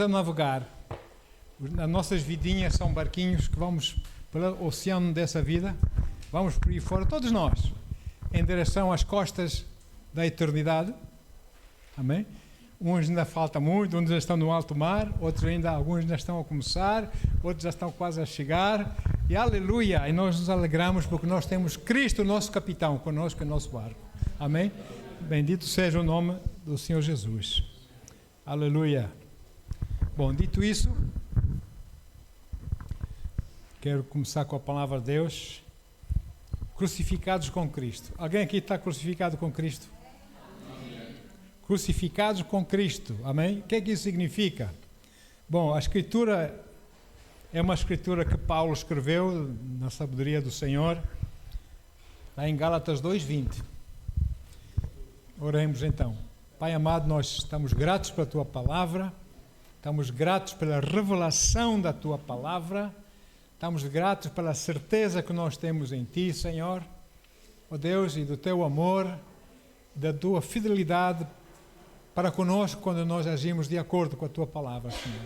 a navegar. As nossas vidinhas são barquinhos que vamos pelo oceano dessa vida, vamos por aí fora, todos nós, em direção às costas da eternidade. Amém? Uns ainda falta muito, uns já estão no alto mar, outros ainda, alguns ainda estão a começar, outros já estão quase a chegar. E aleluia! E nós nos alegramos porque nós temos Cristo, nosso capitão, conosco em nosso barco. Amém? Bendito seja o nome do Senhor Jesus. Aleluia! Bom, dito isso, quero começar com a palavra de Deus. Crucificados com Cristo. Alguém aqui está crucificado com Cristo? Amém. Crucificados com Cristo. Amém? O que é que isso significa? Bom, a Escritura é uma Escritura que Paulo escreveu na sabedoria do Senhor, lá em Gálatas 2:20. Oremos então. Pai amado, nós estamos gratos pela Tua Palavra, estamos gratos pela revelação da Tua Palavra, estamos gratos pela certeza que nós temos em Ti, Senhor, ó Deus, e do Teu amor, da Tua fidelidade para conosco quando nós agimos de acordo com a Tua Palavra, Senhor.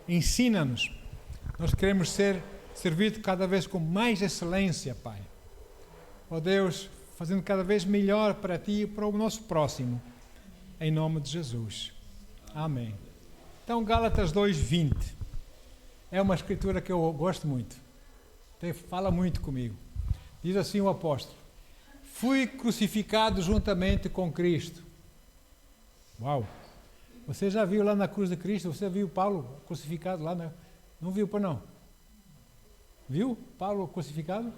Ensina-nos. Nós queremos servir cada vez com mais excelência, Pai. Ó Deus, fazendo cada vez melhor para Ti e para o nosso próximo. Em nome de Jesus. Amém. Então, Gálatas 2:20. É uma escritura que eu gosto muito. Fala muito comigo. Diz assim o apóstolo: fui crucificado juntamente com Cristo. Uau! Você já viu lá na cruz de Cristo? Você viu Paulo crucificado lá? Não viu, pô, não? Viu Paulo crucificado?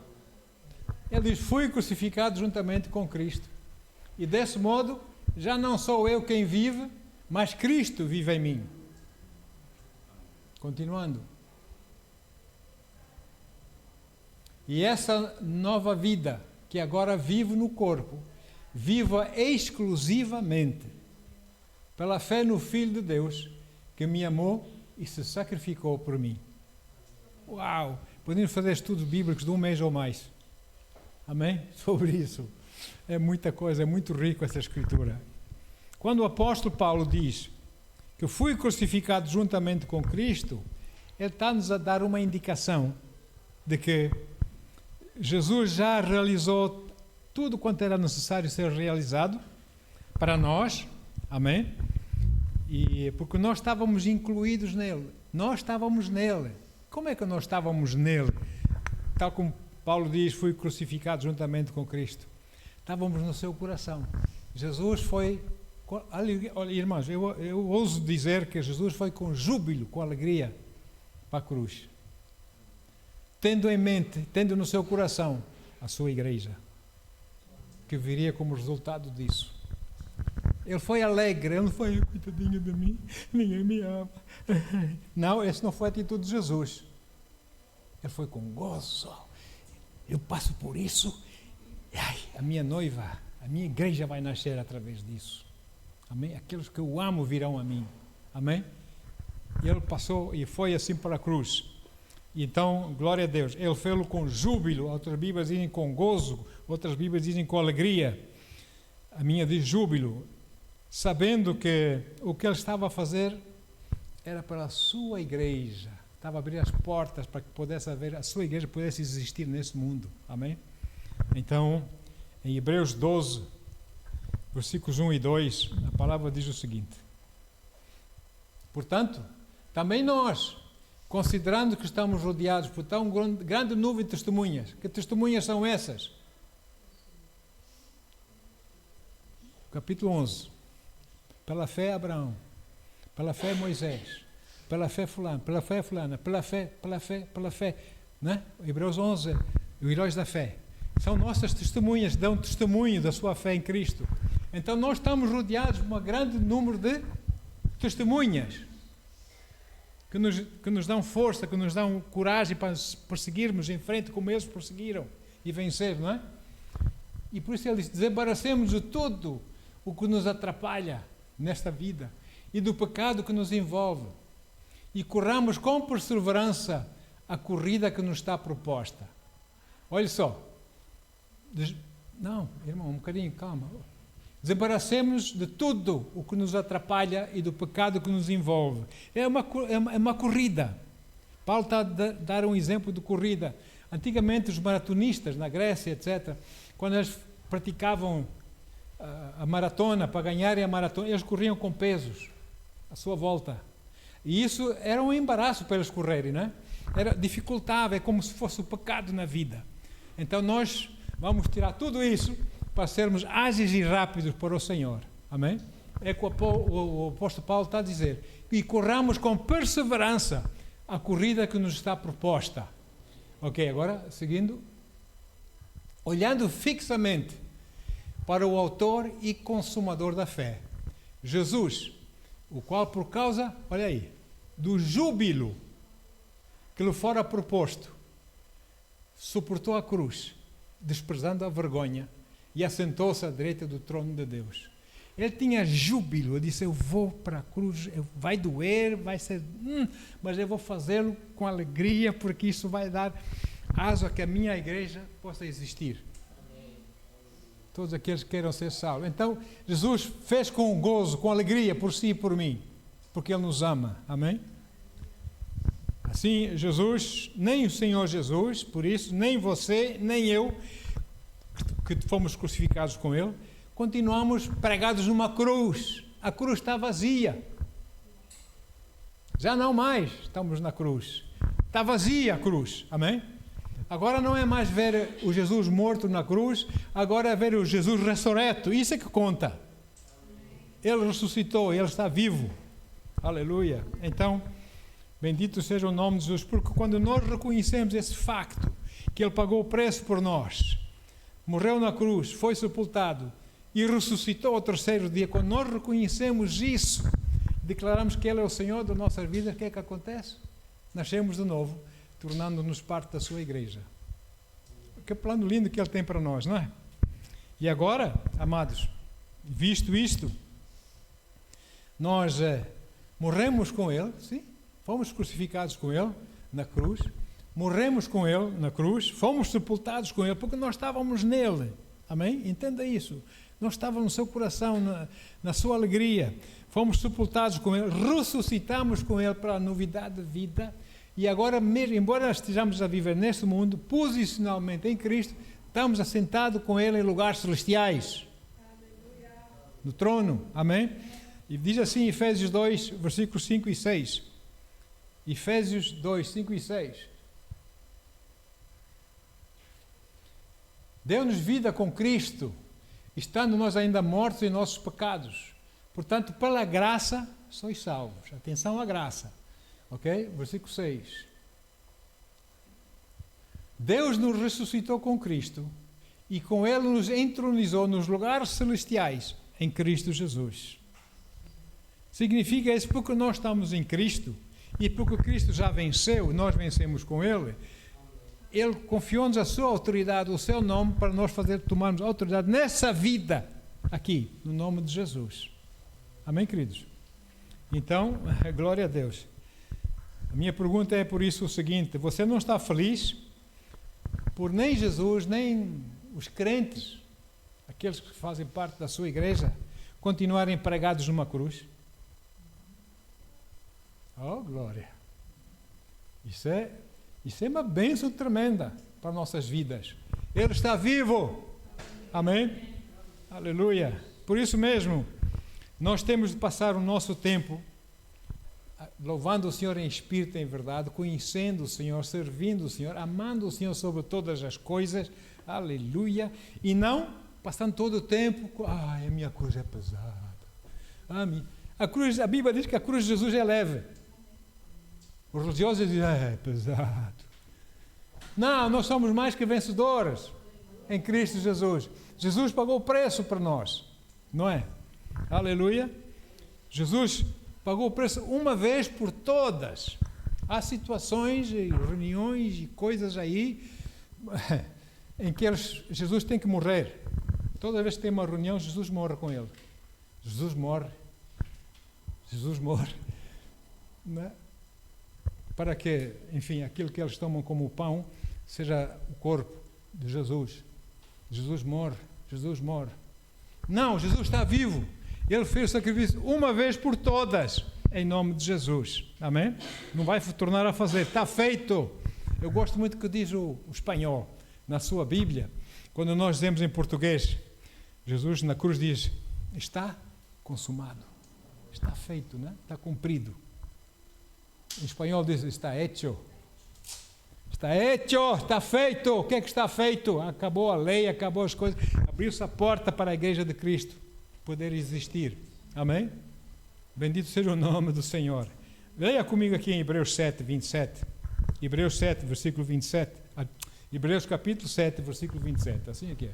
Ele diz: fui crucificado juntamente com Cristo. E desse modo, já não sou eu quem vive, mas Cristo vive em mim. Continuando. E essa nova vida que agora vivo no corpo, viva exclusivamente pela fé no Filho de Deus, que me amou e se sacrificou por mim. Uau! Podemos fazer estudos bíblicos de um mês ou mais. Amém? Sobre isso. É muita coisa, é muito rico essa escritura. Quando o apóstolo Paulo diz que fui crucificado juntamente com Cristo, ele está-nos a dar uma indicação de que Jesus já realizou tudo quanto era necessário ser realizado para nós. Amém? E porque nós estávamos incluídos nele. Nós estávamos nele. Como é que nós estávamos nele? Tal como Paulo diz, fui crucificado juntamente com Cristo. Estávamos no seu coração. Jesus foi... Olha, irmãos, eu ouso dizer que Jesus foi com júbilo, com alegria para a cruz. Tendo em mente, tendo no seu coração a sua igreja, que viria como resultado disso. Ele foi alegre, ele não foi coitadinho de mim, ninguém me ama. Não, essa não foi a atitude de Jesus. Ele foi com gozo. Eu passo por isso, ai, a minha noiva, a minha igreja vai nascer através disso. Amém? Aqueles que eu amo virão a mim. Amém? E ele passou e foi assim para a cruz. E então, glória a Deus, ele fez-lo com júbilo. Outras Bíblias dizem com gozo, outras Bíblias dizem com alegria. A minha diz júbilo, sabendo que o que ele estava a fazer era para a sua igreja. Estava a abrir as portas para que pudesse haver, a sua igreja pudesse existir nesse mundo. Amém? Então, em Hebreus 12, versículos 1 e 2, a palavra diz o seguinte: portanto, também nós, considerando que estamos rodeados por tão grande nuvem de testemunhas, que testemunhas são essas? Capítulo 11. Pela fé Abraão, pela fé Moisés, pela fé fulano, pela fé fulana, pela fé, né? Hebreus 11, os heróis da fé. São nossas testemunhas, dão testemunho da sua fé em Cristo. Então nós estamos rodeados por um grande número de testemunhas que nos dão força, que nos dão coragem para prosseguirmos em frente como eles prosseguiram e vencer, não é? E por isso ele diz: desembaracemos de tudo o que nos atrapalha nesta vida e do pecado que nos envolve e corramos com perseverança a corrida que nos está proposta. Olha só. Não, irmão, um bocadinho, calma. Desembaracemos de tudo o que nos atrapalha e do pecado que nos envolve. É uma corrida. Paulo está a dar um exemplo de corrida. Antigamente os maratonistas na Grécia, etc., quando eles praticavam a maratona, para ganharem a maratona, eles corriam com pesos à sua volta. E isso era um embaraço para eles correrem, né? Dificultava, é como se fosse o pecado na vida. Então nós vamos tirar tudo isso para sermos ágeis e rápidos para o Senhor. Amém? É que o apóstolo Paulo está a dizer. E corramos com perseverança a corrida que nos está proposta. Ok, agora, seguindo. Olhando fixamente para o autor e consumador da fé, Jesus, o qual por causa, olha aí, do júbilo que lhe fora proposto, suportou a cruz, desprezando a vergonha, e assentou-se à direita do trono de Deus. Ele tinha júbilo, ele disse, eu vou para a cruz, vai doer, vai ser, mas eu vou fazê-lo com alegria, porque isso vai dar asa que a minha igreja possa existir. Todos aqueles que queiram ser salvos. Então, Jesus fez com gozo, com alegria por si e por mim, porque Ele nos ama. Amém? Assim, Jesus, nem o Senhor Jesus, por isso, nem você, nem eu, que fomos crucificados com Ele, continuamos pregados numa cruz. A cruz está vazia. Já não mais estamos na cruz. Está vazia a cruz. Amém? Agora não é mais ver o Jesus morto na cruz, agora é ver o Jesus ressurreto. Isso é que conta. Ele ressuscitou, Ele está vivo. Aleluia. Então, bendito seja o nome de Jesus, porque quando nós reconhecemos esse facto, que Ele pagou o preço por nós, morreu na cruz, foi sepultado e ressuscitou ao terceiro dia, quando nós reconhecemos isso, declaramos que Ele é o Senhor da nossa vida, o que é que acontece? Nascemos de novo, tornando-nos parte da sua igreja. Que plano lindo que Ele tem para nós, não é? E agora, amados, visto isto, nós morremos com Ele, sim, fomos crucificados com Ele na cruz, morremos com Ele na cruz, fomos sepultados com Ele, porque nós estávamos nele. Amém? Entenda isso. Nós estávamos no seu coração, na sua alegria. Fomos sepultados com Ele, ressuscitamos com Ele para a novidade de vida. E agora, mesmo, embora estejamos a viver neste mundo, posicionalmente em Cristo, estamos assentados com Ele em lugares celestiais. No trono. Amém? E diz assim Efésios 2, versículos 5 e 6. Efésios 2, 5 e 6. Deu-nos vida com Cristo, estando nós ainda mortos em nossos pecados. Portanto, pela graça, sois salvos. Atenção à graça. Ok? Versículo 6. Deus nos ressuscitou com Cristo e com Ele nos entronizou nos lugares celestiais em Cristo Jesus. Significa isso porque nós estamos em Cristo e porque Cristo já venceu, nós vencemos com Ele. Ele confiou-nos a sua autoridade, o seu nome, para nós tomarmos autoridade nessa vida, aqui, no nome de Jesus. Amém, queridos? Então, glória a Deus. A minha pergunta é por isso o seguinte: você não está feliz por nem Jesus, nem os crentes, aqueles que fazem parte da sua igreja, continuarem pregados numa cruz? Oh, glória! Isso é uma bênção tremenda para nossas vidas. Ele está vivo. Amém? Aleluia. Por isso mesmo, nós temos de passar o nosso tempo louvando o Senhor em espírito e em verdade, conhecendo o Senhor, servindo o Senhor, amando o Senhor sobre todas as coisas. Aleluia. E não passando todo o tempo, a minha cruz é pesada. A Bíblia diz que a cruz de Jesus é leve. Os religiosos dizem, é pesado. Não, nós somos mais que vencedores em Cristo Jesus. Jesus pagou o preço por nós, não é? Aleluia. Jesus pagou o preço uma vez por todas. Há situações e reuniões e coisas aí em que Jesus tem que morrer. Toda vez que tem uma reunião, Jesus morre com ele. Jesus morre. Não é? Para que, enfim, aquilo que eles tomam como pão seja o corpo de Jesus. Jesus morre. Não, Jesus está vivo. Ele fez o sacrifício uma vez por todas, em nome de Jesus. Amém? Não vai tornar a fazer. Está feito. Eu gosto muito que diz o espanhol, na sua Bíblia. Quando nós dizemos em português, Jesus na cruz diz, está consumado. Está feito, né? Está cumprido. Em espanhol diz, está hecho. Está hecho, está feito. O que é que está feito? Acabou a lei, acabou as coisas. Abriu-se a porta para a igreja de Cristo poder existir. Amém? Bendito seja o nome do Senhor. Leia comigo aqui em Hebreus 7, 27. Hebreus 7, versículo 27. Hebreus capítulo 7, versículo 27. Assim é que é.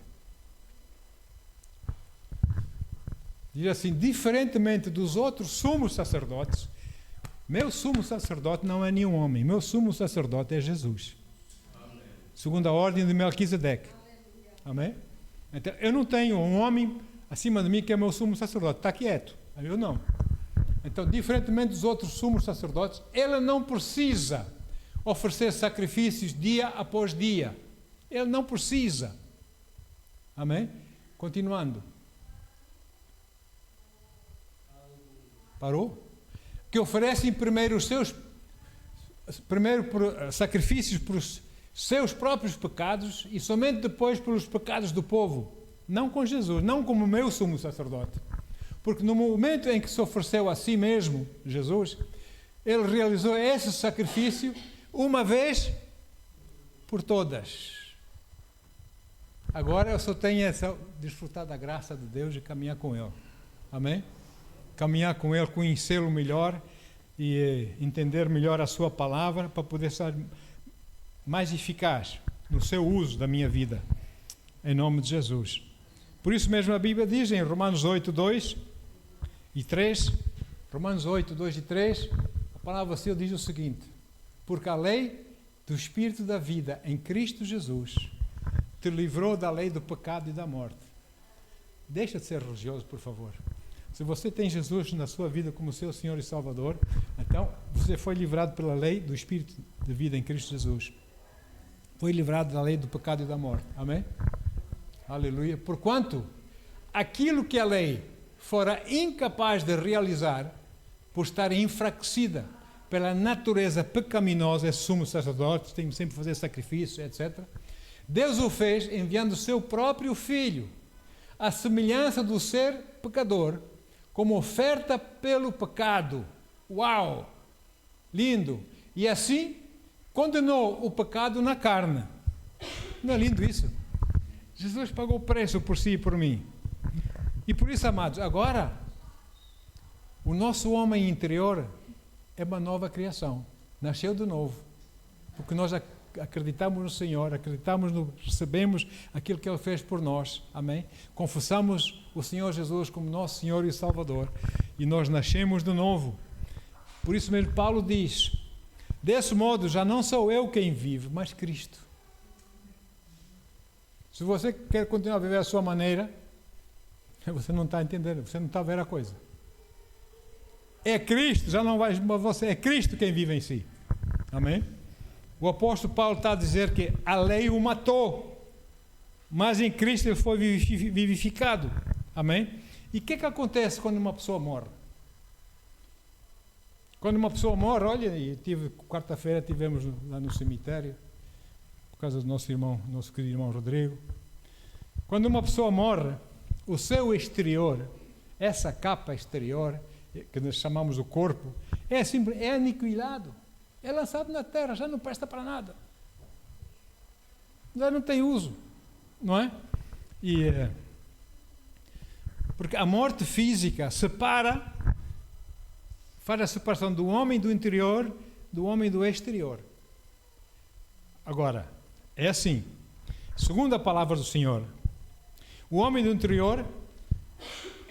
Diz assim, diferentemente dos outros sumos sacerdotes, meu sumo sacerdote não é nenhum homem, meu sumo sacerdote é Jesus. Amém. Segundo a ordem de Melquisedeque. Amém? Então, eu não tenho um homem acima de mim que é meu sumo sacerdote. Está quieto. Eu não. Então, diferentemente dos outros sumos sacerdotes, ele não precisa oferecer sacrifícios dia após dia. Ele não precisa. Amém? Continuando. Parou? Que oferecem primeiro os seus sacrifícios por os seus próprios pecados e somente depois pelos pecados do povo. Não com Jesus, não como meu sumo sacerdote. Porque no momento em que se ofereceu a si mesmo, Jesus, ele realizou esse sacrifício uma vez por todas. Agora eu só tenho desfrutar da graça de Deus e caminhar com Ele. Amém? Caminhar com Ele, conhecê-lo melhor e entender melhor a sua palavra para poder ser mais eficaz no seu uso da minha vida. Em nome de Jesus. Por isso mesmo a Bíblia diz em Romanos 8, 2 e 3, Romanos 8, 2 e 3, a palavra do Senhor diz o seguinte: porque a lei do Espírito da vida em Cristo Jesus te livrou da lei do pecado e da morte. Deixa de ser religioso, por favor. Se você tem Jesus na sua vida como seu Senhor e Salvador, então você foi livrado pela lei do Espírito de vida em Cristo Jesus. Foi livrado da lei do pecado e da morte. Amém? Aleluia. Porquanto aquilo que a lei fora incapaz de realizar, por estar enfraquecida pela natureza pecaminosa, é sumo sacerdote, tem sempre que fazer sacrifícios, etc. Deus o fez enviando o seu próprio Filho, à semelhança do ser pecador, como oferta pelo pecado. Uau! Lindo! E assim condenou o pecado na carne. Não é lindo isso? Jesus pagou o preço por si e por mim. E por isso, amados, agora o nosso homem interior é uma nova criação. Nasceu de novo. Porque nós acreditamos no Senhor, recebemos aquilo que Ele fez por nós. Amém? Confessamos o Senhor Jesus como nosso Senhor e Salvador. E nós nascemos de novo. Por isso mesmo Paulo diz: desse modo já não sou eu quem vive, mas Cristo. Se você quer continuar a viver a sua maneira, você não está entendendo, você não está a ver a coisa. É Cristo, já não vai você, é Cristo quem vive em si. Amém? O apóstolo Paulo está a dizer que a lei o matou, mas em Cristo ele foi vivificado. Amém? E o que acontece quando uma pessoa morre? Quando uma pessoa morre, olha, quarta-feira tivemos lá no cemitério, por causa do nosso querido irmão Rodrigo. Quando uma pessoa morre, o seu exterior, essa capa exterior, que nós chamamos o corpo, é aniquilado, é lançado na terra, já não presta para nada, já não tem uso, não é? Porque a morte física faz a separação do homem do interior do homem do exterior. Agora, é assim, segundo a palavra do Senhor, o homem do interior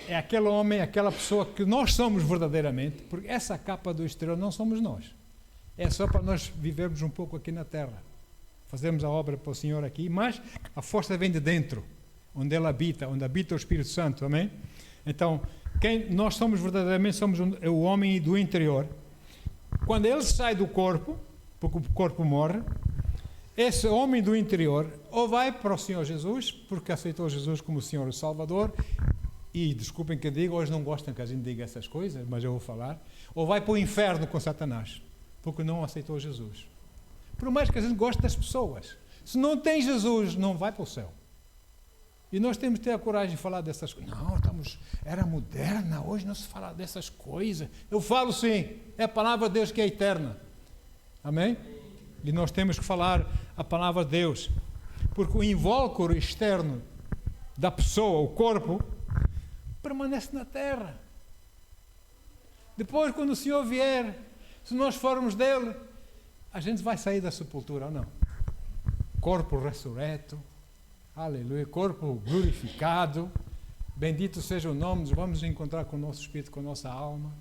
é aquele homem, aquela pessoa que nós somos verdadeiramente, porque essa capa do exterior não somos nós. É só para nós vivermos um pouco aqui na terra. Fazemos a obra para o Senhor aqui, mas a força vem de dentro, onde Ele habita, onde habita o Espírito Santo, amém? Então, nós somos verdadeiramente, somos o homem do interior. Quando ele sai do corpo, porque o corpo morre, esse homem do interior ou vai para o Senhor Jesus, porque aceitou Jesus como Senhor e Salvador, e desculpem que eu diga, hoje não gostam que a gente diga essas coisas, mas eu vou falar, ou vai para o inferno com Satanás, porque não aceitou Jesus. Por mais que a gente goste das pessoas, se não tem Jesus, não vai para o céu. E nós temos que ter a coragem de falar dessas coisas. Não, era moderna, hoje não se fala dessas coisas. Eu falo sim, é a palavra de Deus que é eterna. Amém? E nós temos que falar a palavra de Deus, porque o invólucro externo da pessoa, o corpo, permanece na terra. Depois, quando o Senhor vier, se nós formos dele, a gente vai sair da sepultura ou não? Corpo ressurreto, aleluia, corpo glorificado, bendito seja o nome, nós vamos encontrar com o nosso espírito, com a nossa alma,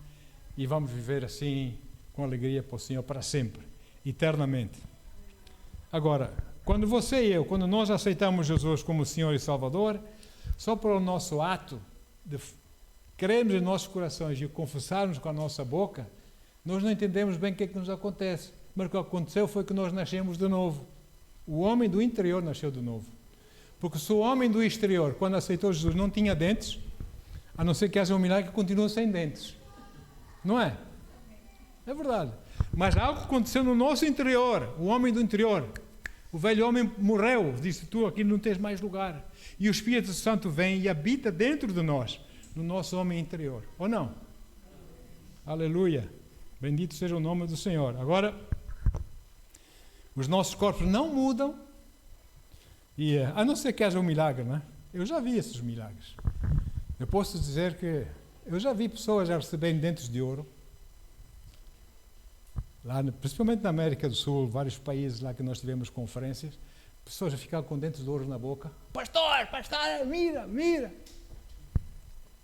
e vamos viver assim, com alegria para o Senhor, para sempre, eternamente. Agora, quando você e eu, quando nós aceitamos Jesus como Senhor e Salvador, só pelo nosso ato de crermos em nossos corações e o confessarmos com a nossa boca, nós não entendemos bem o que é que nos acontece. Mas o que aconteceu foi que nós nascemos de novo. O homem do interior nasceu de novo. Porque se o homem do exterior, quando aceitou Jesus, não tinha dentes, a não ser que haja um milagre, continua sem dentes. Não é? É verdade. Mas algo aconteceu no nosso interior, o homem do interior. O velho homem morreu, disse: tu aqui não tens mais lugar. E o Espírito Santo vem e habita dentro de nós, no nosso homem interior. Ou não? Aleluia. Bendito seja o nome do Senhor. Agora, os nossos corpos não mudam, e, a não ser que haja um milagre, não é? Eu já vi esses milagres. Eu posso dizer que eu já vi pessoas a receberem dentes de ouro, lá, principalmente na América do Sul, vários países lá que nós tivemos conferências, pessoas a ficar com dentes de ouro na boca. Pastor, mira!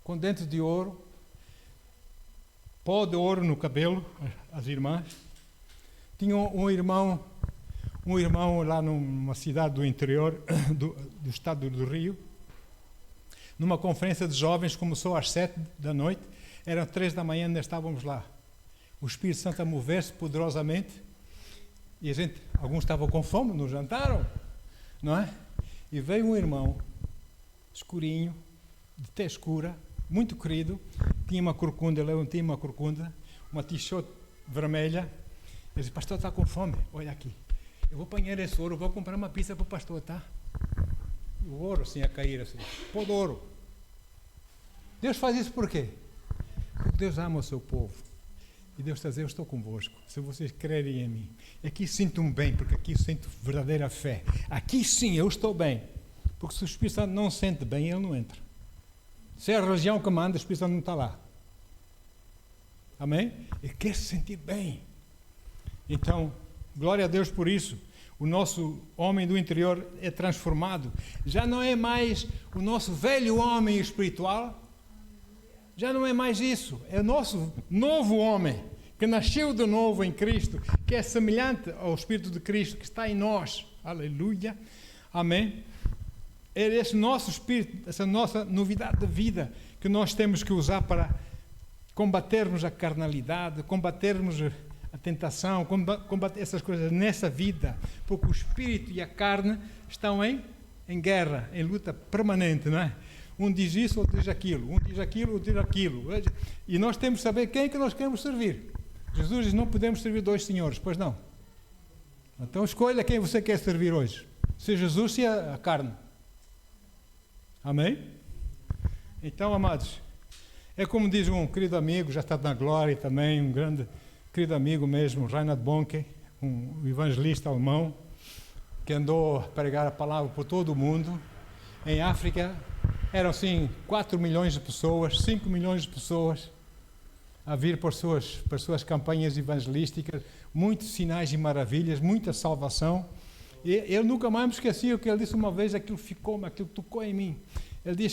Com dentes de ouro, pó de ouro no cabelo, as irmãs. Tinha um irmão lá numa cidade do interior do estado do Rio, numa conferência de jovens, começou às 7 da noite, eram 3 da manhã, ainda estávamos lá. O Espírito Santo a mover-se poderosamente, e alguns estavam com fome, não jantaram, não é? E veio um irmão, escurinho, de tez escura, muito querido, tinha uma corcunda, ele tinha uma corcunda, uma t-shirt vermelha. Ele disse: pastor, está com fome? Olha aqui, eu vou apanhar esse ouro, vou comprar uma pizza para o pastor, tá? O ouro assim a cair, assim, pó de ouro. Deus faz isso por quê? Porque Deus ama o seu povo. E Deus está a dizer: eu estou convosco, se vocês crerem em mim. Aqui sinto-me bem, porque aqui eu sinto verdadeira fé. Aqui sim, eu estou bem. Porque se o Espírito Santo não sente bem, ele não entra. Se é a religião que manda, o Espírito Santo não está lá. Amém? Ele quer se sentir bem. Então, glória a Deus por isso. O nosso homem do interior é transformado. Já não é mais o nosso velho homem espiritual. Já não é mais isso. É o nosso novo homem, que nasceu de novo em Cristo, que é semelhante ao Espírito de Cristo, que está em nós. Aleluia. Amém. É esse nosso Espírito, essa nossa novidade de vida, que nós temos que usar para combatermos a carnalidade, combatermos a tentação, combater essas coisas nessa vida, porque o Espírito e a carne estão em guerra, em luta permanente, não é? Um diz isso, outro diz aquilo, um diz aquilo, outro diz aquilo. E nós temos que saber quem é que nós queremos servir. Jesus diz: não podemos servir 2 senhores, pois não. Então escolha quem você quer servir hoje. Se Jesus, se a carne. Amém? Então, amados, é como diz um querido amigo, já está na glória também, um grande querido amigo mesmo, Reinhard Bonke, um evangelista alemão, que andou a pregar a palavra por todo o mundo. Em África, eram assim 4 milhões de pessoas, 5 milhões de pessoas a vir para as suas campanhas evangelísticas, muitos sinais e maravilhas, muita salvação. E eu nunca mais me esqueci o que ele disse uma vez, aquilo tocou em mim. Ele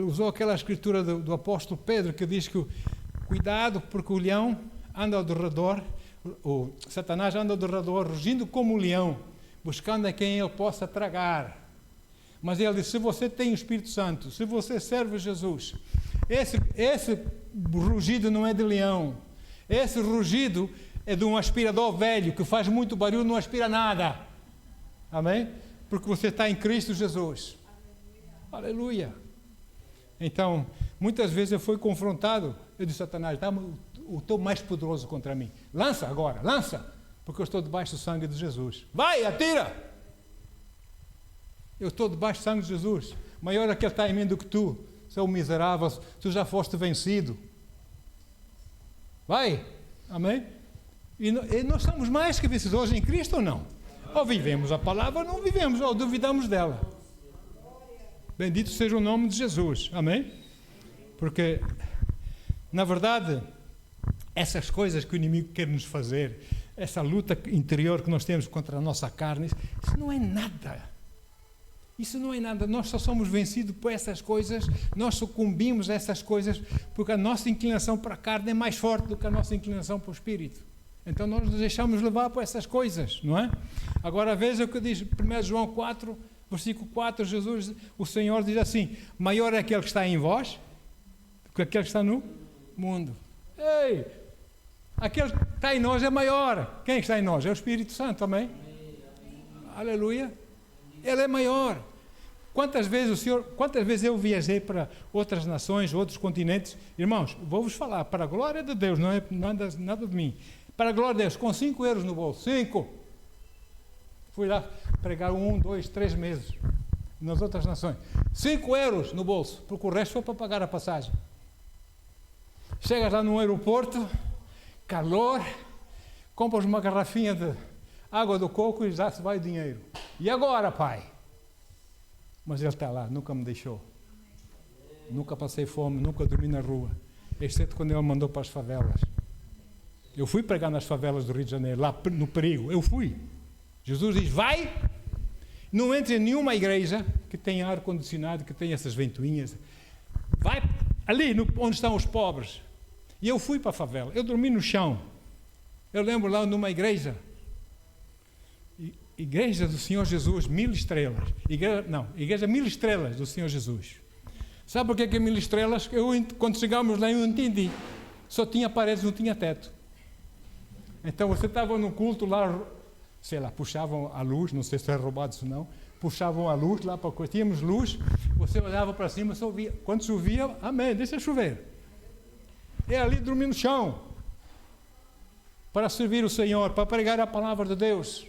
usou aquela escritura do apóstolo Pedro, que diz que cuidado, porque o leão anda ao redor, o Satanás anda ao redor, rugindo como o leão, buscando a quem ele possa tragar. Mas ele disse: se você tem o Espírito Santo, se você serve Jesus, esse rugido não é de leão, esse rugido é de um aspirador velho que faz muito barulho, não aspira nada. Amém? Porque você está em Cristo Jesus. Aleluia. Então, Muitas vezes eu fui confrontado, eu disse, Satanás, dá-me o teu mais poderoso contra mim. Lança agora, lança, porque eu estou debaixo do sangue de Jesus. Vai, atira! Eu estou debaixo do sangue de Jesus. Maior é aquele que está em mim do que tu. Seu miserável, tu já foste vencido. Vai, amém? E nós somos mais que vencedores em Cristo ou não? Ou vivemos a palavra ou não vivemos, ou duvidamos dela. Bendito seja o nome de Jesus, amém? Porque, na verdade, essas coisas que o inimigo quer nos fazer, essa luta interior que nós temos contra a nossa carne, isso não é nada. Isso não é nada. Nós só somos vencidos por essas coisas, nós sucumbimos a essas coisas, porque a nossa inclinação para a carne é mais forte do que a nossa inclinação para o Espírito. Então nós nos deixamos levar por essas coisas, não é? Agora veja o que diz 1 João 4, versículo 4, Jesus, o Senhor diz assim, maior é aquele que está em vós, do que aquele que está no mundo. Ei! Aquele que está em nós é maior. Quem está em nós? É o Espírito Santo, amém? Aleluia. Ele é maior. Quantas vezes eu viajei para outras nações, outros continentes, irmãos, vou-vos falar, para a glória de Deus, não é nada de mim, para a glória de Deus, com 5 euros no bolso, 5, fui lá pregar 1, 2, 3 meses, nas outras nações, 5 euros no bolso, porque o resto foi para pagar a passagem. Chegas lá no aeroporto, calor, compras uma garrafinha de água do coco e já se vai o dinheiro. E agora, pai? Mas ele está lá, nunca me deixou. Nunca passei fome, nunca dormi na rua. Exceto quando ele mandou para as favelas. Eu fui pregar nas favelas do Rio de Janeiro, lá no perigo. Eu fui. Jesus diz, vai, não entre em nenhuma igreja que tenha ar-condicionado, que tenha essas ventoinhas. Vai ali onde estão os pobres. E eu fui para a favela. Eu dormi no chão. Eu lembro lá numa igreja do Senhor Jesus, 1000 estrelas. Igreja 1000 estrelas do Senhor Jesus. Sabe por que é 1000 estrelas? Quando chegámos lá eu entendi. Só tinha paredes, não tinha teto. Então você estava no culto lá, sei lá, puxavam a luz, não sei se era roubado isso não, puxavam a luz lá, para tínhamos luz, você olhava para cima, só via. Quando chovia, amém, deixa chover. É ali dormir no chão, para servir o Senhor, para pregar a palavra de Deus.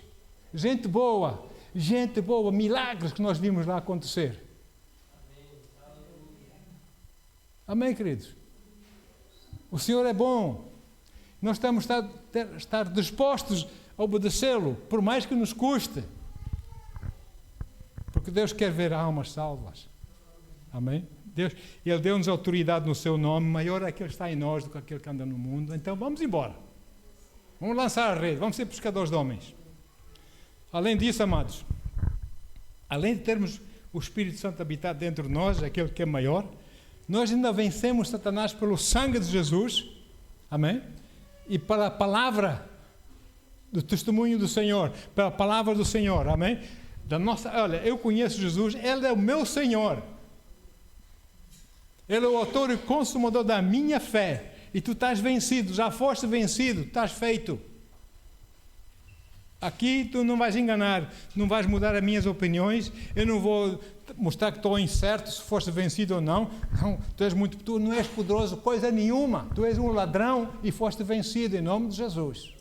Gente boa, milagres que nós vimos lá acontecer. Amém, queridos? O Senhor é bom. Nós estamos a estar dispostos a obedecê-lo, por mais que nos custe. Porque Deus quer ver almas salvas. Amém? Ele deu-nos autoridade no seu nome, maior é aquele que está em nós do que aquele que anda no mundo. Então vamos embora. Vamos lançar a rede, vamos ser pescadores de homens. Além disso, amados, além de termos o Espírito Santo habitado dentro de nós, aquele que é maior, nós ainda vencemos Satanás pelo sangue de Jesus, amém? E pela palavra do testemunho do Senhor, pela palavra do Senhor, amém? Olha, eu conheço Jesus, Ele é o meu Senhor. Ele é o autor e consumador da minha fé. E tu estás vencido, já foste vencido, estás feito. Aqui tu não vais enganar, não vais mudar as minhas opiniões, eu não vou mostrar que estou incerto se foste vencido ou não. Não, tu não és poderoso coisa nenhuma, tu és um ladrão e foste vencido em nome de Jesus.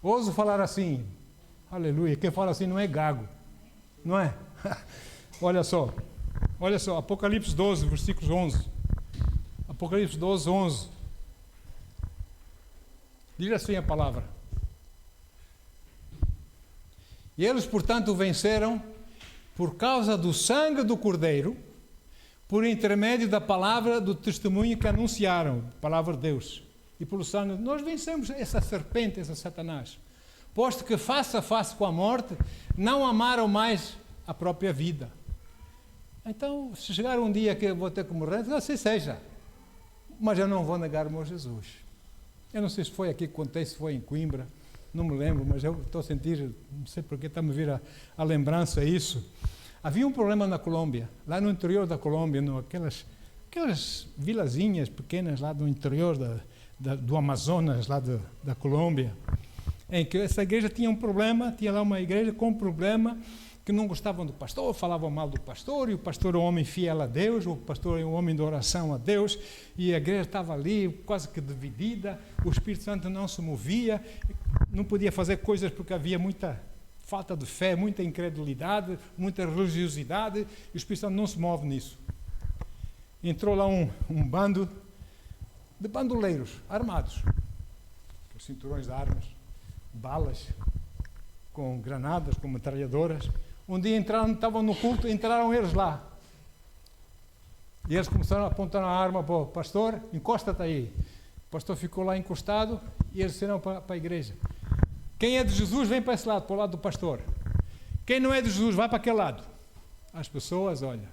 Ouso falar assim, aleluia, quem fala assim não é gago, não é? Olha só, Apocalipse 12, versículos 11. Apocalipse 12, 11. Diz assim a palavra. E eles, portanto, venceram por causa do sangue do Cordeiro, por intermédio da palavra do testemunho que anunciaram, a palavra de Deus. E pelo sangue, nós vencemos essa serpente, esse Satanás. Posto que face a face com a morte, não amaram mais a própria vida. Então, se chegar um dia que eu vou ter que morrer, assim seja. Mas eu não vou negar o meu Jesus. Eu não sei se foi aqui que contei, se foi em Coimbra, não me lembro, mas eu estou a sentir, não sei porque está-me a vir a lembrança isso. Havia um problema na Colômbia, lá no interior da Colômbia, aquelas vilazinhas pequenas lá no interior do Amazonas, lá da Colômbia, em que essa igreja tinha um problema, tinha lá uma igreja com um problema que não gostavam do pastor, falavam mal do pastor, e o pastor é um homem fiel a Deus, o pastor é um homem de oração a Deus, e a igreja estava ali quase que dividida, o Espírito Santo não se movia, não podia fazer coisas porque havia muita falta de fé, muita incredulidade, muita religiosidade, e o Espírito Santo não se move nisso. Entrou lá um bando de bandoleiros armados, com cinturões de armas, balas, com granadas, com metralhadoras. Um dia estavam no culto, entraram eles lá. E eles começaram a apontar a arma para o pastor, encosta-te aí. O pastor ficou lá encostado e eles disseram para a igreja: quem é de Jesus vem para esse lado, para o lado do pastor. Quem não é de Jesus vai para aquele lado. As pessoas, olha,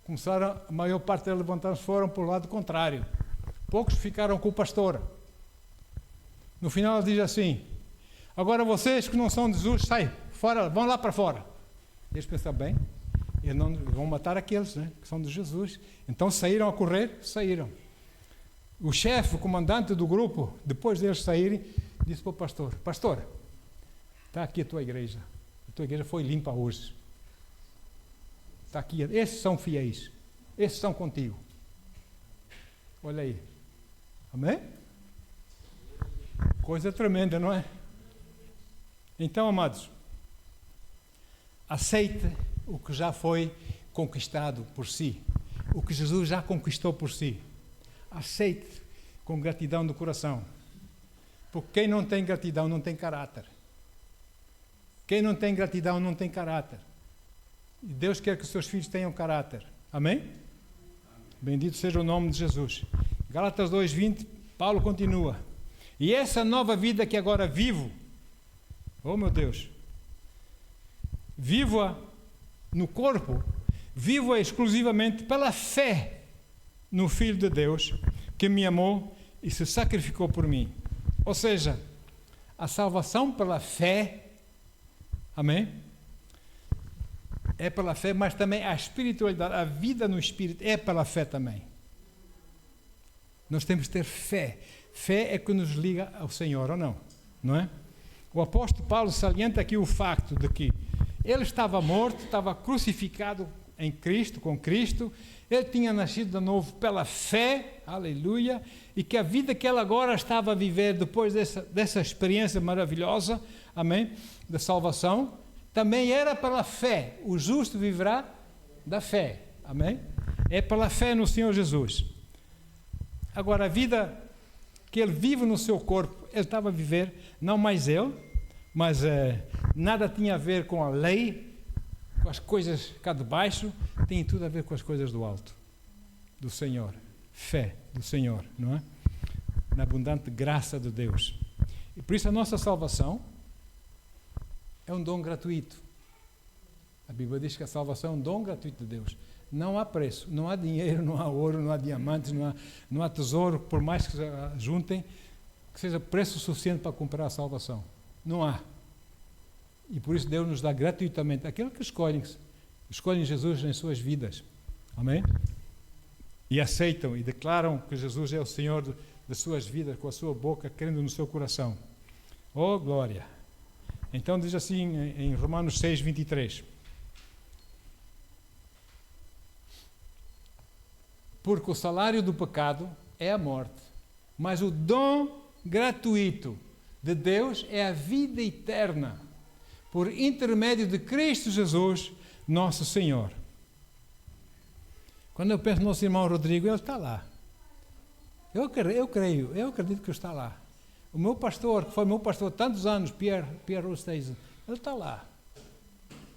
começaram, a maior parte deles levantaram-se, foram para o lado contrário. Poucos ficaram com o pastor. No final ele diz assim: agora vocês que não são de Jesus, saem fora, vão lá para fora. Eles pensam, bem, eles não vão matar aqueles, né, que são de Jesus. Então saíram a correr, saíram. O chefe, o comandante do grupo, depois deles saírem, disse para o pastor: pastor, está aqui a tua igreja foi limpa hoje. Está aqui, esses são fiéis, esses são contigo. Olha aí. Amém? Coisa tremenda, não é? Então, amados, aceite o que já foi conquistado por si, o que Jesus já conquistou por si. Aceite com gratidão do coração, porque quem não tem gratidão não tem caráter. Quem não tem gratidão não tem caráter. E Deus quer que os seus filhos tenham caráter. Amém? Bendito seja o nome de Jesus. Gálatas 2:20, Paulo continua: e essa nova vida que agora vivo, oh meu Deus, vivo-a no corpo, vivo-a exclusivamente pela fé no Filho de Deus, que me amou e se sacrificou por mim. Ou seja, a salvação pela fé, amém? É pela fé, mas também a espiritualidade, a vida no Espírito é pela fé também. Nós temos que ter fé. Fé é que nos liga ao Senhor, ou não? Não é? O apóstolo Paulo salienta aqui o facto de que ele estava morto, estava crucificado em Cristo, com Cristo, ele tinha nascido de novo pela fé, aleluia, e que a vida que ele agora estava a viver depois dessa experiência maravilhosa, amém, da salvação, também era pela fé. O justo viverá da fé, amém? É pela fé no Senhor Jesus. Agora, a vida que ele vive no seu corpo, ele estava a viver, não mais ele, mas nada tinha a ver com a lei, com as coisas cá de baixo, tem tudo a ver com as coisas do alto, do Senhor, fé do Senhor, não é? Na abundante graça de Deus. E por isso a nossa salvação é um dom gratuito. A Bíblia diz que a salvação é um dom gratuito de Deus. Não há preço, não há dinheiro, não há ouro, não há diamantes, não há tesouro, por mais que juntem, que seja preço suficiente para comprar a salvação. Não há. E por isso Deus nos dá gratuitamente aqueles que escolhem Jesus em suas vidas. Amém? E aceitam e declaram que Jesus é o Senhor de suas vidas, com a sua boca, crendo no seu coração. Oh, glória! Então diz assim em Romanos 6:23. Porque o salário do pecado é a morte, mas o dom gratuito de Deus é a vida eterna, por intermédio de Cristo Jesus, nosso Senhor. Quando eu penso no nosso irmão Rodrigo, ele está lá. Eu acredito que ele está lá. O meu pastor, que foi meu pastor há tantos anos, Pierre Rosteisen, ele está lá.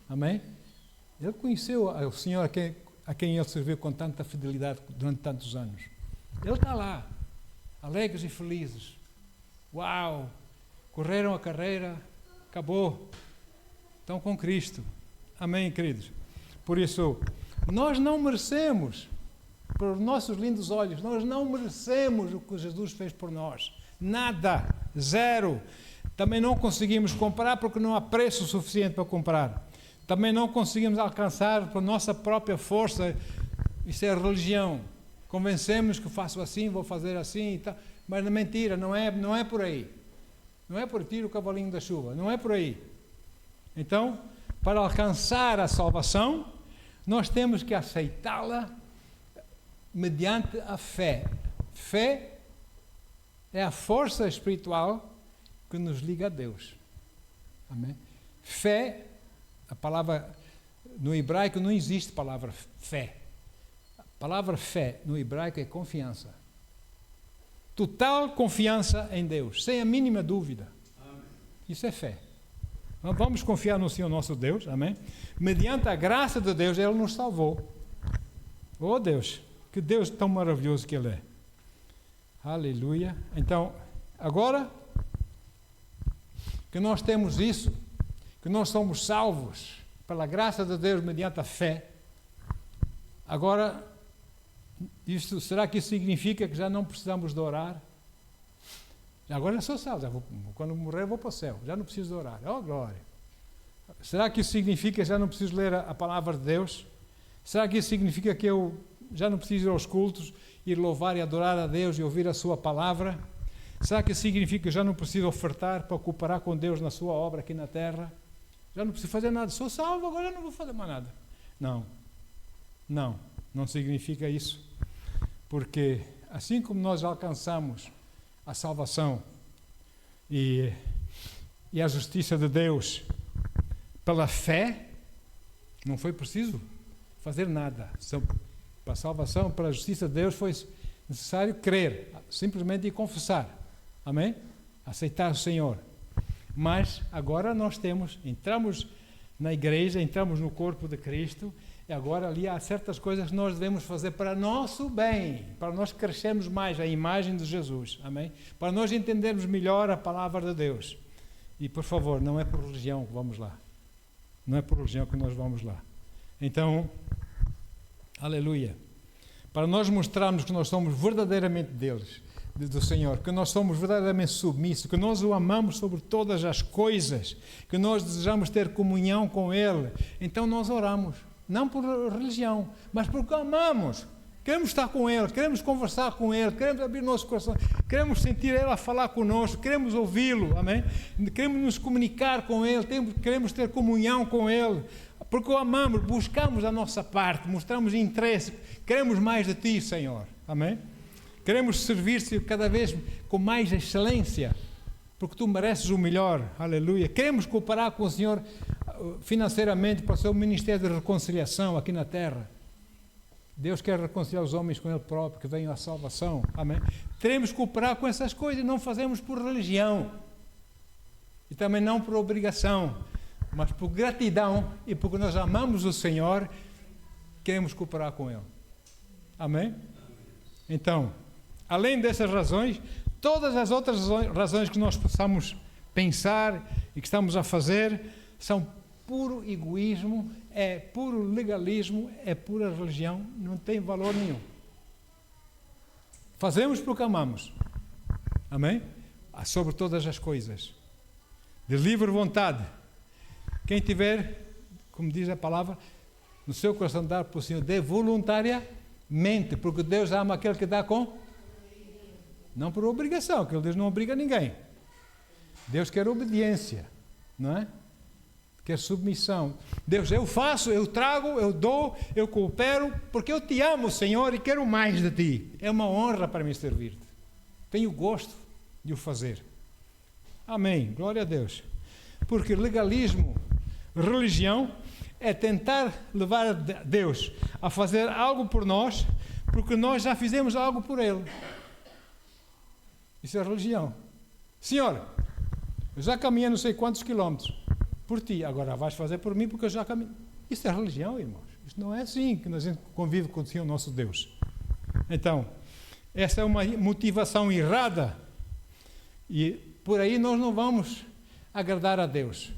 Amém? Ele conheceu o Senhor a quem ele serviu com tanta fidelidade durante tantos anos. Ele está lá, alegres e felizes. Uau! Correram a carreira, acabou. Estão com Cristo. Amém, queridos? Por isso, nós não merecemos, por nossos lindos olhos, nós não merecemos o que Jesus fez por nós. Nada, zero. Também não conseguimos comprar porque não há preço suficiente para comprar. Também não conseguimos alcançar por nossa própria força. Isso é religião. Convencemos que faço assim, vou fazer assim e tal. Mas é mentira, não é por aí. Não é por tiro o cavalinho da chuva, não é por aí. Então, para alcançar a salvação, nós temos que aceitá-la mediante a fé. Fé é a força espiritual que nos liga a Deus. Amém? Fé, a palavra no hebraico não existe palavra fé. A palavra fé no hebraico é confiança. Total confiança em Deus, sem a mínima dúvida. Amém. Isso é fé. Vamos confiar no Senhor nosso Deus, amém? Mediante a graça de Deus, Ele nos salvou. Oh Deus, que Deus tão maravilhoso que Ele é. Aleluia. Então, agora que nós temos isso, que nós somos salvos pela graça de Deus mediante a fé, agora, será que isso significa que já não precisamos de orar? Agora eu sou salvo, quando morrer eu vou para o céu, já não preciso de orar. Oh, glória! Será que isso significa que já não preciso ler a palavra de Deus? Será que isso significa que eu já não preciso ir aos cultos, ir louvar e adorar a Deus e ouvir a sua palavra? Será que isso significa que eu já não preciso ofertar para cooperar com Deus na sua obra aqui na terra? Já não preciso fazer nada, sou salvo, agora não vou fazer mais nada. Não significa isso. Porque assim como nós alcançamos a salvação e a justiça de Deus pela fé, não foi preciso fazer nada. Para a salvação, para a justiça de Deus, foi necessário crer, simplesmente e confessar. Amém? Aceitar o Senhor. Mas agora nós entramos na igreja, entramos no corpo de Cristo, e agora ali há certas coisas que nós devemos fazer para nosso bem, para nós crescermos mais a imagem de Jesus, amém? Para nós entendermos melhor a palavra de Deus. E por favor, não é por religião que vamos lá. Não é por religião que nós vamos lá. Então, aleluia. Para nós mostrarmos que nós somos verdadeiramente deles, do Senhor, que nós somos verdadeiramente submissos, que nós o amamos sobre todas as coisas, que nós desejamos ter comunhão com Ele, então nós oramos. Não por religião, mas porque amamos. Queremos estar com Ele, queremos conversar com Ele, queremos abrir nosso coração, queremos sentir Ele a falar conosco, queremos ouvi-lo, amém? Queremos nos comunicar com Ele, queremos ter comunhão com Ele, porque o amamos, buscamos a nossa parte, mostramos interesse, queremos mais de Ti, Senhor, amém? Queremos servir-te cada vez com mais excelência, porque Tu mereces o melhor, aleluia. Queremos cooperar com o Senhor financeiramente para o seu ministério de reconciliação aqui na terra. Deus quer reconciliar os homens com Ele próprio, que venham à salvação, amém? Teremos que cooperar com essas coisas, não fazemos por religião, e também não por obrigação, mas por gratidão, e porque nós amamos o Senhor, queremos cooperar com Ele, amém? Então, além dessas razões, todas as outras razões que nós possamos pensar e que estamos a fazer, são puro egoísmo, é puro legalismo, é pura religião, não tem valor nenhum. Fazemos porque amamos, amém? Sobre todas as coisas, de livre vontade. Quem tiver, como diz a palavra, no seu coração dar para o Senhor, dê voluntariamente, porque Deus ama aquele que dá com, não por obrigação, que Deus não obriga ninguém. Deus quer obediência, não é? Quer submissão. Deus, eu faço, eu trago, eu dou, eu coopero, porque eu te amo, Senhor, e quero mais de Ti. É uma honra para mim servir-te. Tenho gosto de o fazer. Amém. Glória a Deus. Porque legalismo, religião, é tentar levar Deus a fazer algo por nós, porque nós já fizemos algo por Ele. Isso é religião. Senhor, eu já caminhei não sei quantos quilómetros por Ti, agora vais fazer por mim porque eu já caminhei. Isso é religião, irmãos. Isso não é assim que a gente convive com o Senhor nosso Deus. Então, essa é uma motivação errada e por aí nós não vamos agradar a Deus,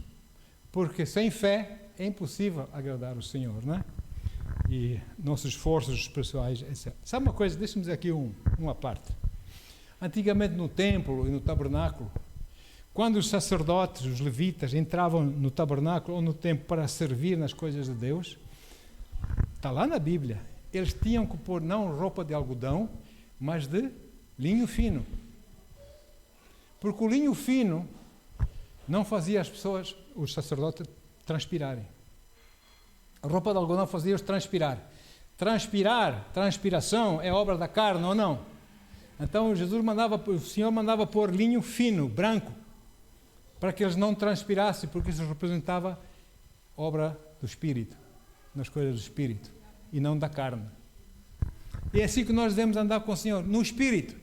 porque sem fé é impossível agradar o Senhor, não é? E nossos esforços pessoais, etc. Sabe uma coisa? Deixa-me dizer aqui uma parte. Antigamente no templo e no tabernáculo, quando os sacerdotes, os levitas, entravam no tabernáculo ou no templo para servir nas coisas de Deus, está lá na Bíblia, eles tinham que pôr não roupa de algodão, mas de linho fino. Porque o linho fino não fazia as pessoas, os sacerdotes, transpirarem. A roupa de algodão fazia-os transpirar. Transpiração é obra da carne ou não? Então o Senhor mandava pôr linho fino, branco, para que eles não transpirassem, porque isso representava obra do Espírito, nas coisas do Espírito, e não da carne. E é assim que nós devemos andar com o Senhor, no Espírito.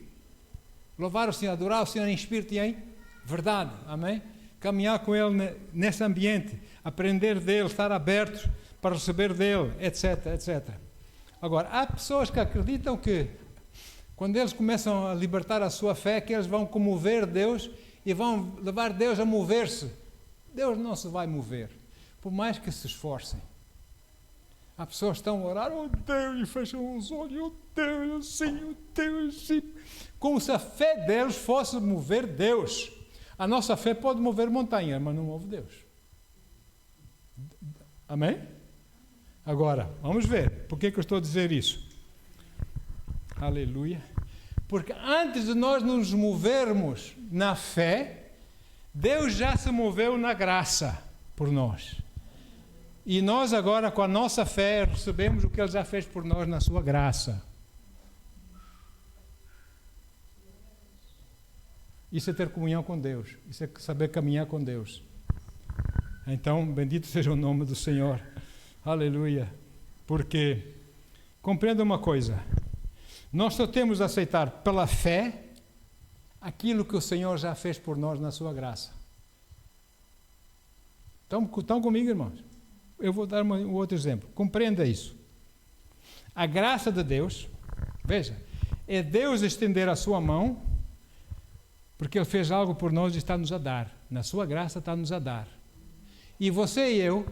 Louvar o Senhor, adorar o Senhor em Espírito e em verdade. Amém? Caminhar com Ele nesse ambiente, aprender dEle, estar abertos para receber dEle, etc, etc. Agora, há pessoas que acreditam que quando eles começam a libertar a sua fé, que eles vão comover Deus e vão levar Deus a mover-se. Deus não se vai mover, por mais que se esforcem. Há pessoas que estão a orar, oh Deus, e fecham os olhos, oh Deus, assim, oh Deus, assim. Como se a fé deles fosse mover Deus. A nossa fé pode mover montanha, mas não move Deus. Amém? Agora, vamos ver. Por que eu estou a dizer isso? Aleluia. Porque antes de nós nos movermos na fé, Deus já se moveu na graça por nós. E nós agora, com a nossa fé, recebemos o que Ele já fez por nós na sua graça. Isso é ter comunhão com Deus. Isso é saber caminhar com Deus. Então, bendito seja o nome do Senhor. Aleluia. Porque, compreenda uma coisa. Nós só temos de aceitar pela fé aquilo que o Senhor já fez por nós na sua graça. Estão comigo, irmãos? Eu vou dar um outro exemplo. Compreenda isso. A graça de Deus, veja, é Deus estender a sua mão, porque Ele fez algo por nós e está-nos a dar. Na sua graça está-nos a dar. E você e eu,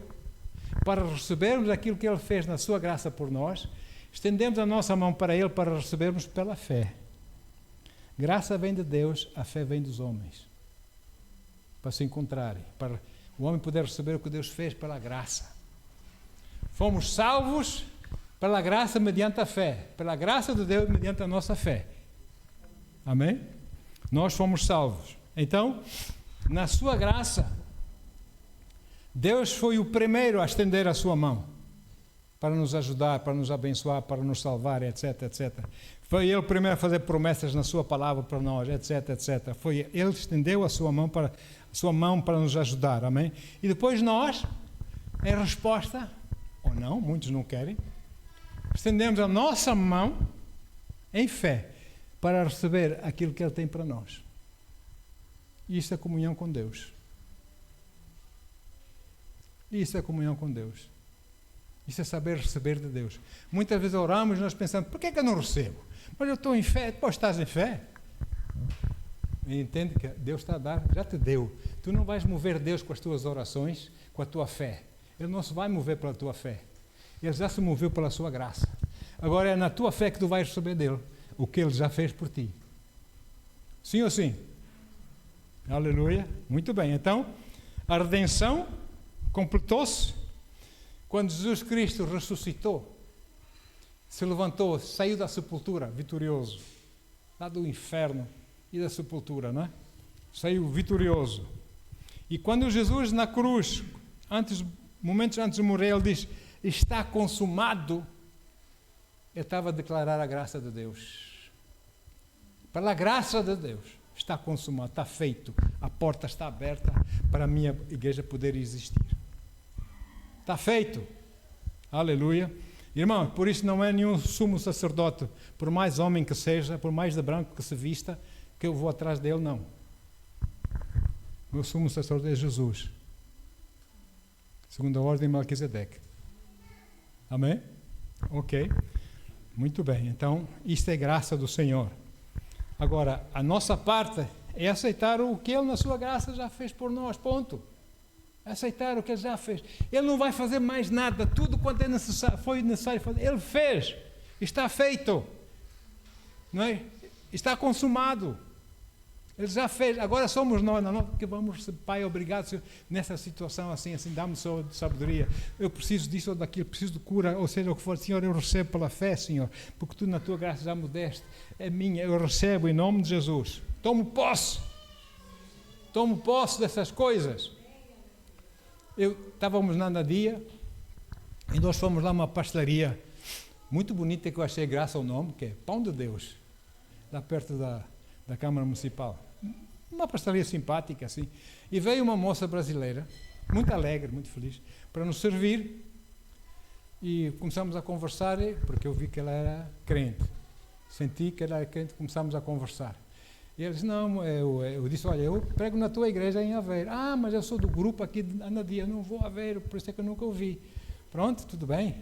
para recebermos aquilo que Ele fez na sua graça por nós, estendemos a nossa mão para Ele para recebermos pela fé. Graça vem de Deus, a fé vem dos homens. Para se encontrarem, para o homem poder receber o que Deus fez pela graça. Fomos salvos pela graça mediante a fé. Pela graça de Deus mediante a nossa fé. Amém? Nós fomos salvos. Então, na sua graça, Deus foi o primeiro a estender a sua mão para nos ajudar, para nos abençoar, para nos salvar, etc, etc. Foi Ele o primeiro a fazer promessas na sua palavra para nós, etc, etc. Ele estendeu a sua mão para nos ajudar, amém? E depois nós, em resposta, ou não, muitos não querem, estendemos a nossa mão em fé para receber aquilo que Ele tem para nós. Isso é comunhão com Deus. Isso é comunhão com Deus. Isso é saber receber de Deus. Muitas vezes oramos e nós pensamos, por que eu não recebo? Mas eu estou em fé. Pô, estás em fé? E entende que Deus está a dar, já te deu. Tu não vais mover Deus com as tuas orações, com a tua fé. Ele não se vai mover pela tua fé. Ele já se moveu pela sua graça. Agora é na tua fé que tu vais receber dele o que Ele já fez por ti. Sim ou sim? Aleluia. Muito bem. Então, a redenção completou-se quando Jesus Cristo ressuscitou, se levantou, saiu da sepultura vitorioso, lá do inferno e da sepultura, não é? Saiu vitorioso. E quando Jesus na cruz, momentos antes de morrer, Ele diz, está consumado, Ele estava a declarar a graça de Deus. Pela graça de Deus, está consumado, está feito, a porta está aberta para a minha igreja poder existir. Está feito. Aleluia. Irmão, por isso não é nenhum sumo sacerdote, por mais homem que seja, por mais de branco que se vista, que eu vou atrás dele, não. Meu sumo sacerdote é Jesus. Segundo a ordem de Melquisedeque. Amém? Ok. Muito bem. Então, isto é graça do Senhor. Agora, a nossa parte é aceitar o que Ele na sua graça já fez por nós. Ponto. Aceitar o que Ele já fez. Ele não vai fazer mais nada. Tudo quanto foi necessário fazer, Ele fez. Está feito. Não é? Está consumado. Ele já fez. Agora somos nós que vamos, Pai, obrigado, Senhor, nessa situação assim, dá-me sabedoria. Eu preciso disso ou daquilo, preciso de cura, ou seja, o que for, Senhor, eu recebo pela fé, Senhor, porque Tu na Tua graça já me deste. É minha, eu recebo em nome de Jesus. Tomo posse dessas coisas. Estávamos na Nadia, E nós fomos lá a uma pastelaria muito bonita, que eu achei graça ao nome, que é Pão de Deus, lá perto da Câmara Municipal. Uma pastelaria simpática, assim. E veio uma moça brasileira, muito alegre, muito feliz, para nos servir. E começamos a conversar, porque eu vi que ela era crente. Senti que ela era crente, começamos a conversar. E ele disse, não, eu disse, olha, eu prego na tua igreja em Aveiro. Ah, mas eu sou do grupo aqui de Anadia, não vou a Aveiro, por isso é que eu nunca ouvi. Pronto, tudo bem.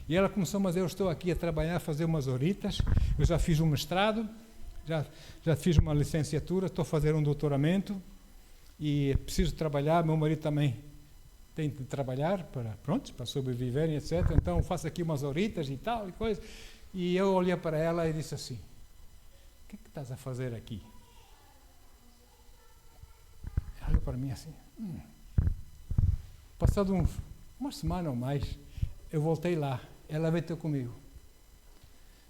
E ela começou, mas eu estou aqui a trabalhar, a fazer umas horitas, eu já fiz um mestrado, já fiz uma licenciatura, estou a fazer um doutoramento e preciso trabalhar, meu marido também tem de trabalhar para sobreviver, etc. Então faço aqui umas horitas e tal e coisa. E eu olhei para ela e disse assim, o que estás a fazer aqui? Ela olhou para mim assim, Passado uma semana ou mais, eu voltei lá, ela veio ter comigo.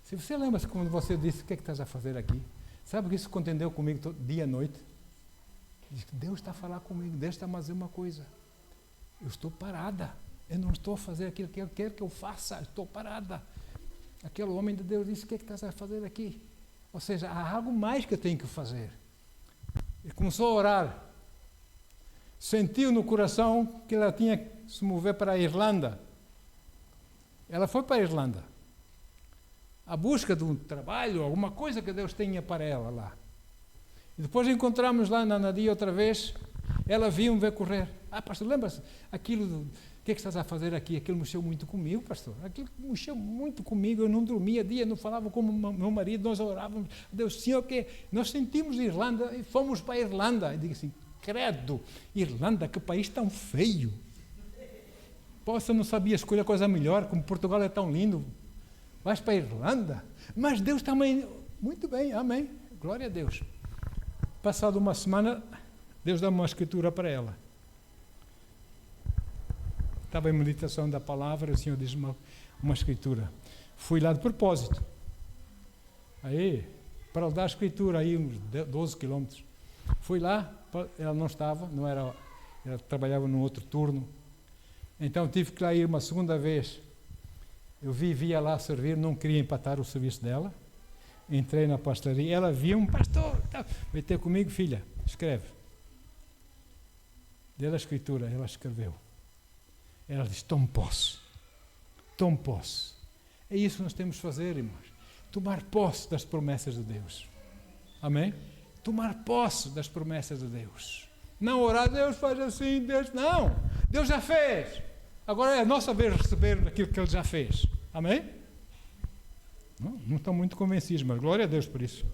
Se você lembra quando você disse, o que estás a fazer aqui? Sabe que isso contendeu comigo dia e noite? Diz que Deus está a falar comigo, Deus está a fazer uma coisa. Eu estou parada, eu não estou a fazer aquilo que Ele quer que eu faça, estou parada. Aquele homem de Deus disse, o que estás a fazer aqui? Ou seja, há algo mais que eu tenho que fazer. Ele começou a orar. Sentiu no coração que ela tinha que se mover para a Irlanda. Ela foi para a Irlanda. A busca de um trabalho, alguma coisa que Deus tenha para ela lá. E depois encontramos lá na Anadia outra vez, ela viu-me ver correr. Ah, pastor, lembra-se aquilo, o que estás a fazer aqui? Aquilo mexeu muito comigo, pastor. Aquilo mexeu muito comigo, eu não dormia dia, não falava com o meu marido, nós orávamos. Deus, Senhor, que nós sentimos Irlanda e fomos para a Irlanda. E digo assim, credo, Irlanda, que país tão feio. Poxa, não sabia escolher coisa melhor, como Portugal é tão lindo. Vais para a Irlanda? Mas Deus também... Muito bem, amém. Glória a Deus. Passado uma semana, Deus dá uma escritura para ela. Estava em meditação da palavra, o Senhor diz uma escritura. Fui lá de propósito. Aí, para dar a escritura, aí uns 12 quilômetros. Fui lá, ela não estava, não era, ela trabalhava num outro turno. Então tive que lá ir uma segunda vez. Eu via lá servir, não queria empatar o serviço dela. Entrei na pastelaria, ela via um pastor, veio ter comigo, filha, escreve. Deu a escritura, ela escreveu. Ela disse, tome posse. Tome posse. É isso que nós temos de fazer, irmãos. Tomar posse das promessas de Deus. Amém? Tomar posse das promessas de Deus. Não orar, Deus faz assim, Deus... Não! Deus já fez! Agora é a nossa vez de receber aquilo que Ele já fez. Amém? Não estão muito convencidos, mas glória a Deus por isso.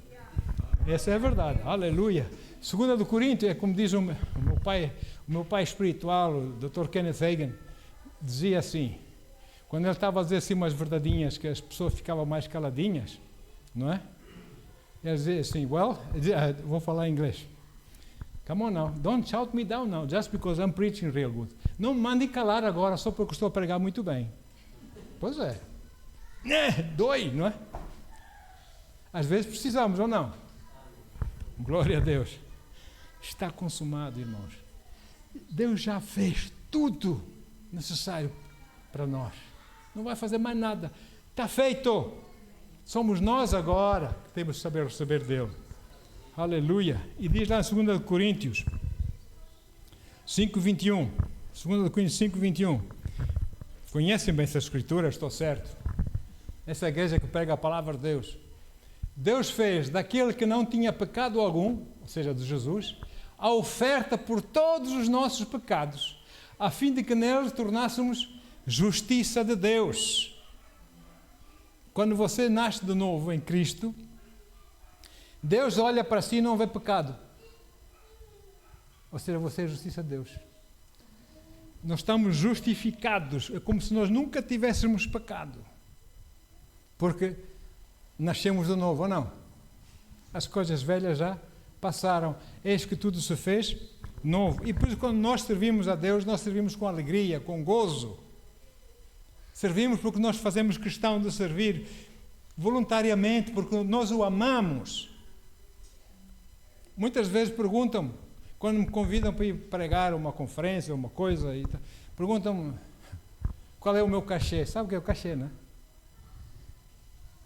Essa é a verdade. Aleluia. 2 Coríntios, é como diz o meu pai espiritual, o Dr. Kenneth Hagin, dizia assim, quando ele estava a dizer assim umas verdadinhas que as pessoas ficavam mais caladinhas, não é? Ele dizia assim, vou falar em inglês. Come on now, don't shout me down now, just because I'm preaching real good. Não me mandem calar agora só porque estou a pregar muito bem. Pois é. Dói, não é? Às vezes precisamos, ou não? Glória a Deus. Está consumado, irmãos. Deus já fez tudo necessário para nós. Não vai fazer mais nada. Está feito. Somos nós agora que temos que saber receber dele. Aleluia. E diz lá em 2 Coríntios 5:21. 2 Coríntios 5:21. Conhecem bem essa escritura, estou certo. Essa igreja que prega a palavra de Deus. Deus fez daquele que não tinha pecado algum, ou seja, de Jesus, a oferta por todos os nossos pecados, a fim de que nele tornássemos justiça de Deus. Quando você nasce de novo em Cristo, Deus olha para si e não vê pecado. Ou seja, você é justiça de Deus. Nós estamos justificados, é como se nós nunca tivéssemos pecado. Porque nascemos de novo, ou não? As coisas velhas já passaram. Eis que tudo se fez novo. E por isso, quando nós servimos a Deus, nós servimos com alegria, com gozo. Servimos porque nós fazemos questão de servir voluntariamente, porque nós o amamos. Muitas vezes perguntam-me, quando me convidam para ir pregar uma conferência, uma coisa, perguntam-me, Qual é o meu cachê? Sabe o que é o cachê, né?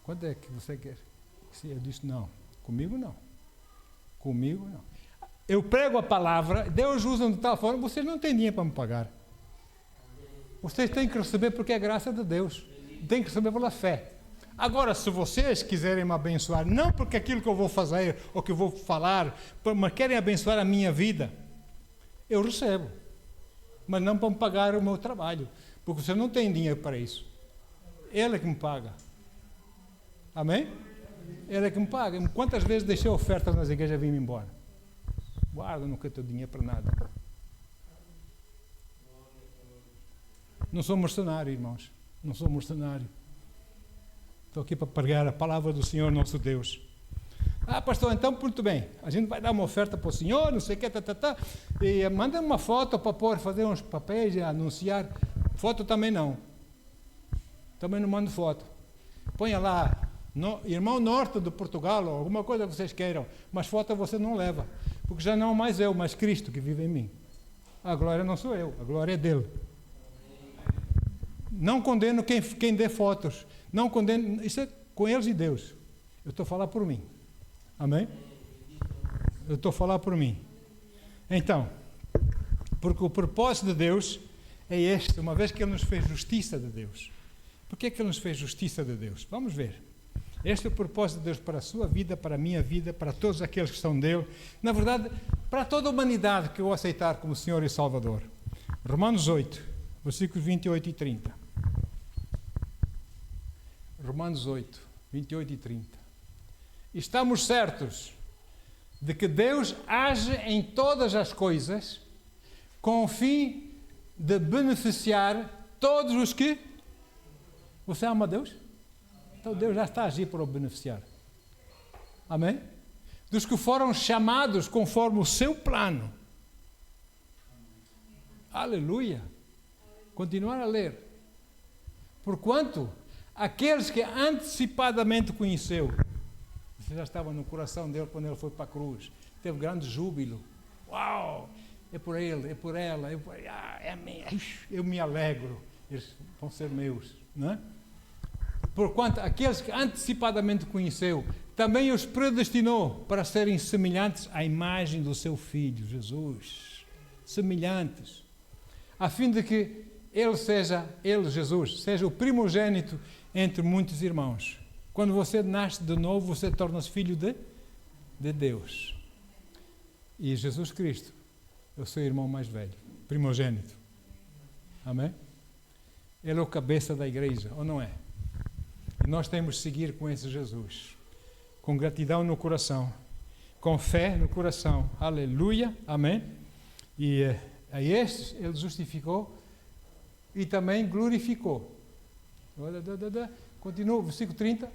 Quanto é que você quer? Eu disse, não, comigo não. Comigo não. Eu prego a palavra, Deus usa de tal forma, vocês não têm dinheiro para me pagar. Vocês têm que receber porque é graça de Deus. Tem que receber pela fé. Agora, se vocês quiserem me abençoar, não porque aquilo que eu vou fazer ou que eu vou falar, mas querem abençoar a minha vida, eu recebo. Mas não para me pagar o meu trabalho, porque você não tem dinheiro para isso. Ele é que me paga. Amém? Ele é que me paga. Quantas vezes deixei ofertas nas igrejas e vim-me embora? Guarda, não quero teu dinheiro para nada. Não sou mercenário, irmãos. Não sou mercenário. Estou aqui para pregar a palavra do Senhor nosso Deus. Pastor, então muito bem. A gente vai dar uma oferta para o Senhor, não sei o que, e manda uma foto para fazer uns papéis e anunciar. Foto também não. Também não mando foto. Ponha lá, irmão norte de Portugal, ou alguma coisa que vocês queiram, mas foto você não leva. Porque já não mais eu, mas Cristo que vive em mim. A glória não sou eu, a glória é dele. Não condeno quem dê fotos. Não condeno, isso é com eles e Deus. Eu estou a falar por mim. Amém? Eu estou a falar por mim. Então, porque o propósito de Deus é este, uma vez que Ele nos fez justiça de Deus. Por que é que Ele nos fez justiça de Deus? Vamos ver. Este é o propósito de Deus para a sua vida, para a minha vida, para todos aqueles que são dele. Na verdade, para toda a humanidade que o aceitar como Senhor e Salvador. Romanos 8, versículos 28 e 30. Romanos 8, 28 e 30. Estamos certos de que Deus age em todas as coisas com o fim de beneficiar todos os que... Você ama Deus? Então Deus já está a agir para o beneficiar. Amém? Dos que foram chamados conforme o seu plano. Aleluia! Continuar a ler. Porquanto aqueles que antecipadamente conheceu, você já estava no coração dele quando ele foi para a cruz, teve grande júbilo. Uau! É por ele, é por ela, é minha. Eu me alegro, eles vão ser meus, não é? Porquanto aqueles que antecipadamente conheceu, também os predestinou para serem semelhantes à imagem do seu Filho, Jesus. Semelhantes. A fim de que ele, Jesus, seja o primogênito entre muitos irmãos. Quando você nasce de novo, você torna-se filho de Deus. E Jesus Cristo é o seu irmão mais velho, primogênito. Amém? Ele é o cabeça da igreja, ou não é? E nós temos de seguir com esse Jesus, com gratidão no coração, com fé no coração. Aleluia, amém? E a estes ele justificou e também glorificou. Continua, versículo 30.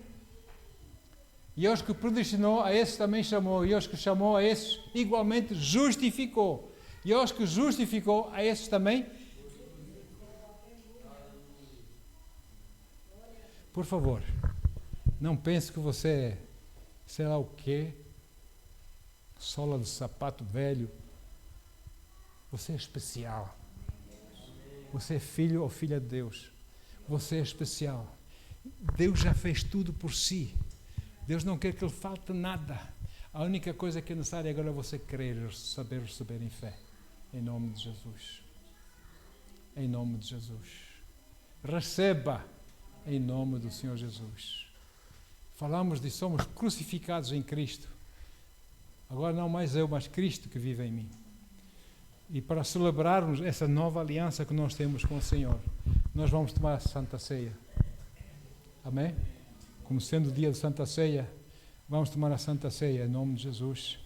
E aos que predestinou, a esses também chamou. E aos que chamou, a esses igualmente justificou. E aos que justificou, a esses também. Por favor, não pense que você é, sei lá o quê, sola de sapato velho. Você é especial. Você é filho ou filha de Deus. Você é especial. Deus já fez tudo por si. Deus não quer que lhe falte nada. A única coisa que é necessária agora é você crer, saber receber em fé. Em nome de Jesus. Em nome de Jesus. Receba em nome do Senhor Jesus. Falamos de somos crucificados em Cristo. Agora não mais eu, mas Cristo que vive em mim. E para celebrarmos essa nova aliança que nós temos com o Senhor, nós vamos tomar a Santa Ceia. Amém? Como sendo o dia de Santa Ceia, vamos tomar a Santa Ceia em nome de Jesus.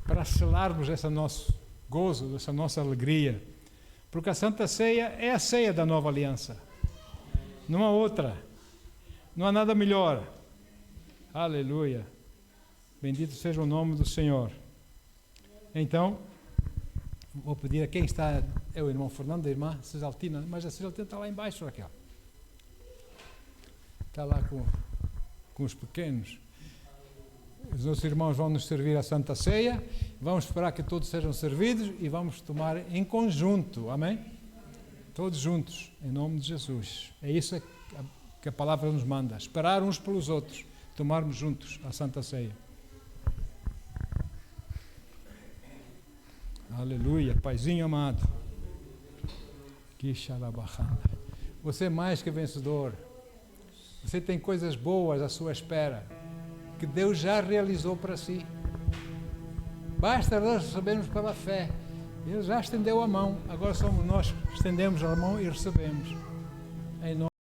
Para selarmos esse nosso gozo, essa nossa alegria. Porque a Santa Ceia é a ceia da nova aliança. Não há outra. Não há nada melhor. Aleluia. Bendito seja o nome do Senhor. Então, vou pedir a quem está, é o irmão Fernando, a irmã Cisaltina, mas a Cisaltina está lá embaixo, Raquel. Está lá com os pequenos. Os nossos irmãos vão nos servir a Santa Ceia, vamos esperar que todos sejam servidos e vamos tomar em conjunto, amém? Todos juntos, em nome de Jesus. É isso que a palavra nos manda. Esperar uns pelos outros. Tomarmos juntos a Santa Ceia. Aleluia. Paizinho amado. Você é mais que vencedor. Você tem coisas boas à sua espera, que Deus já realizou para si. Basta nós recebermos pela fé. Ele já estendeu a mão, agora somos nós que estendemos a mão e recebemos. Em nome